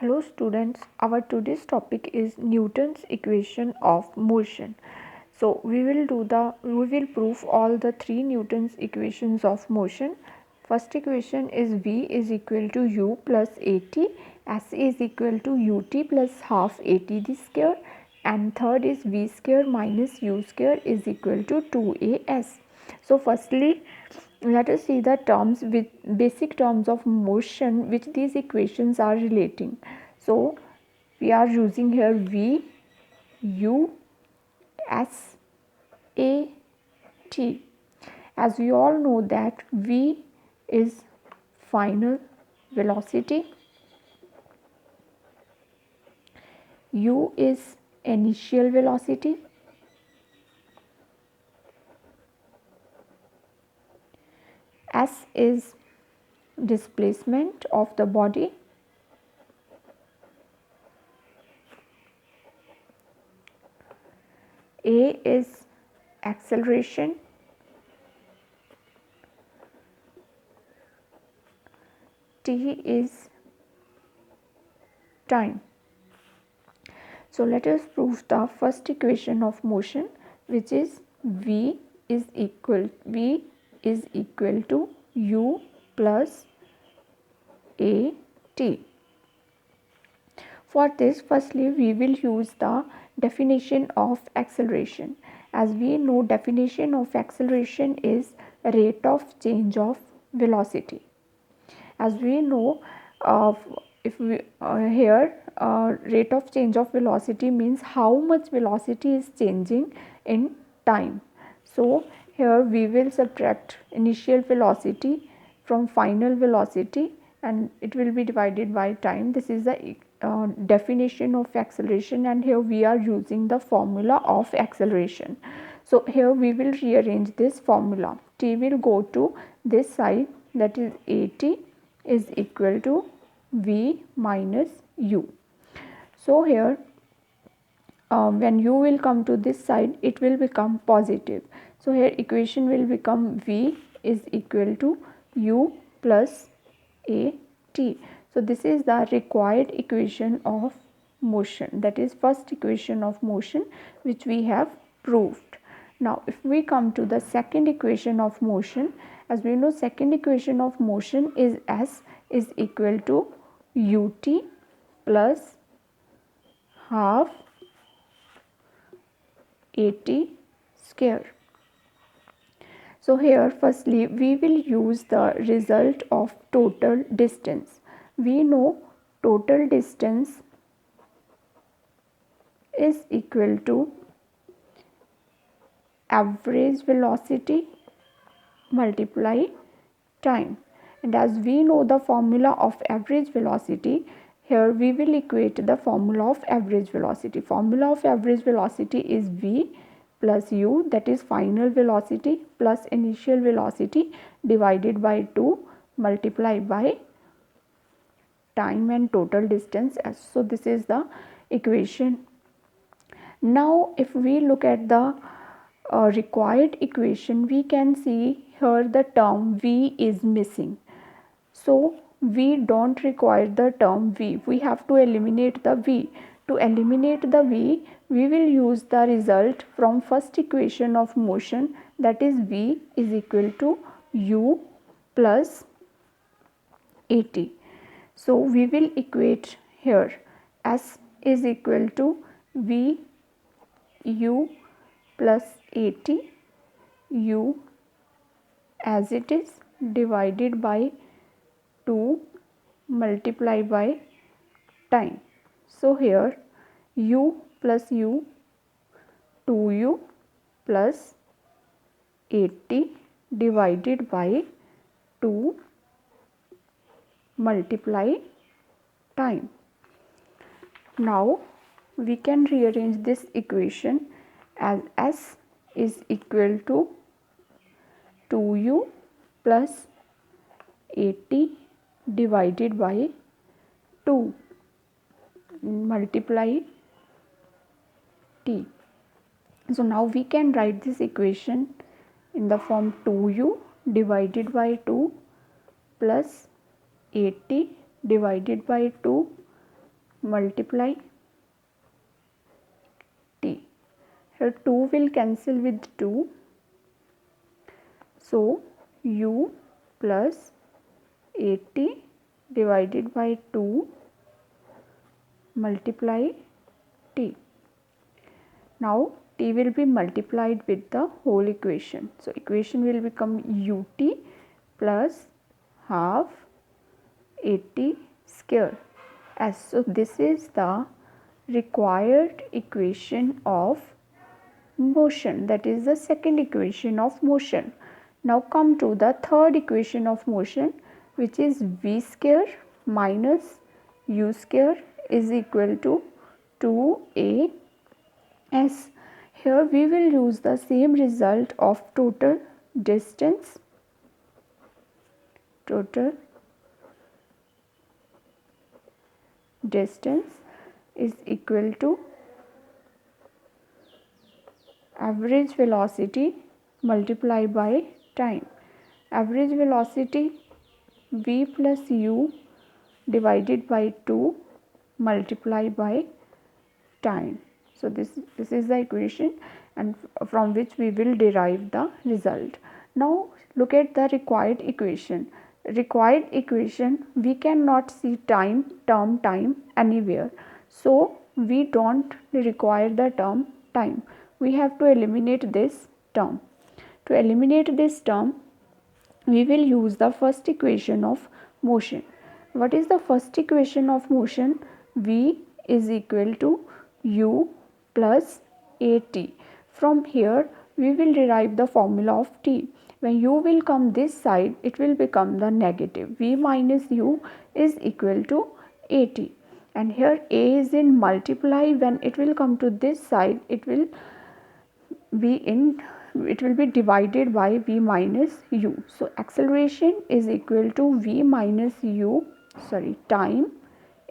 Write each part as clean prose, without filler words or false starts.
Hello students, our today's topic is Newton's equation of motion. So we will prove all the three Newton's equations of motion. First equation is V is equal to U plus AT, S is equal to UT plus half AT square, and third is V square minus U square is equal to 2AS. So firstly, let us see the terms with basic terms of motion which these equations are relating. So we are using here V, U, S, A, T. As we all know that V is final velocity, U is initial velocity, S is displacement of the body, A is acceleration, T is time. So let us prove the first equation of motion, which is V is equal to U plus AT. For this, firstly we will use the definition of acceleration. As we know, definition of acceleration is rate of change of velocity. As we know, if we here rate of change of velocity means how much velocity is changing in time. So here we will subtract initial velocity from final velocity and it will be divided by time. This is the definition of acceleration, and here we are using the formula of acceleration. So here we will rearrange this formula. T will go to this side, that is AT is equal to V minus U. So here when U will come to this side, it will become positive. So here equation will become V is equal to U plus AT. So this is the required equation of motion, that is first equation of motion which we have proved. Now if we come to the second equation of motion, as we know, second equation of motion is S is equal to UT plus half AT square. So here firstly we will use the result of total distance. We know total distance is equal to average velocity multiply time, and as we know the formula of average velocity, here we will equate the formula of average velocity. Formula of average velocity is V plus U, that is final velocity plus initial velocity divided by 2 multiplied by time and total distance S. So this is the equation. Now if we look at the required equation, we can see here the term V is missing. So we don't require the term V. We have to eliminate the V. To eliminate the V, we will use the result from first equation of motion, that is V is equal to U plus AT. So we will equate here S is equal to V U plus AT, U as it is divided by 2 multiplied by time. So here U plus U, 2U plus 80 divided by 2 multiply time. Now we can rearrange this equation as S is equal to 2U plus 80 divided by 2 multiply T. So now we can write this equation in the form 2U divided by 2 plus 80 divided by 2 multiply t. Here 2 will cancel with 2. So u plus 80 divided by 2 multiply t. Now t will be multiplied with the whole equation. So equation will become ut plus half 80 square s. So this is the required equation of motion, that is the second equation of motion. Now come to the third equation of motion, which is v square minus u square is equal to 2as. Here we will use the same result of total distance, is equal to average velocity multiplied by time. Average velocity v plus u divided by 2 multiplied by time. So this is the equation, and from which we will derive the result. Now look at the required equation. Required equation, we cannot see term time anywhere, so we don't require the term time. We have to eliminate this term. To eliminate this term, we will use the first equation of motion. What is the first equation of motion? V is equal to u plus at. From here we will derive the formula of t. When u will come this side, it will become the negative. V minus u is equal to at, and here a is in multiply. When it will come to this side, it will be divided by v minus u. So acceleration is equal to v minus u, time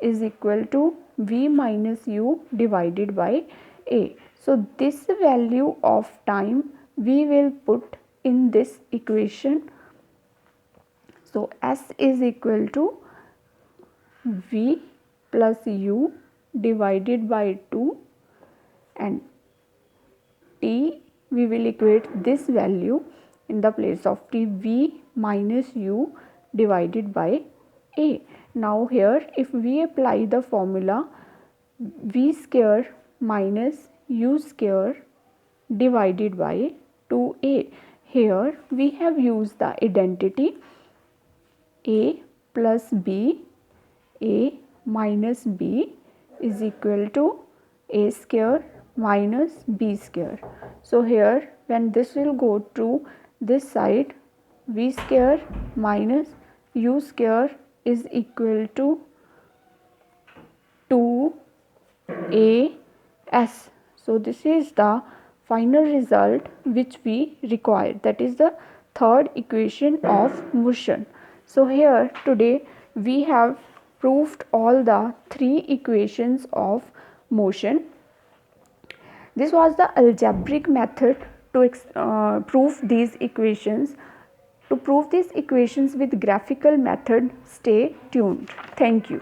is equal to v minus u divided by a. So this value of time we will put in this equation. So s is equal to v plus u divided by 2, and t we will equate this value in the place of t, v minus u divided by a. Now here if we apply the formula v square minus u square divided by 2a, here we have used the identity a plus b, a minus b is equal to a square minus b square. So here when this will go to this side, v square minus u square is equal to 2as. So this is the final result which we require, that is the third equation of motion. So here today we have proved all the three equations of motion. This was the algebraic method to prove these equations. To prove these equations with graphical method, stay tuned. Thank you.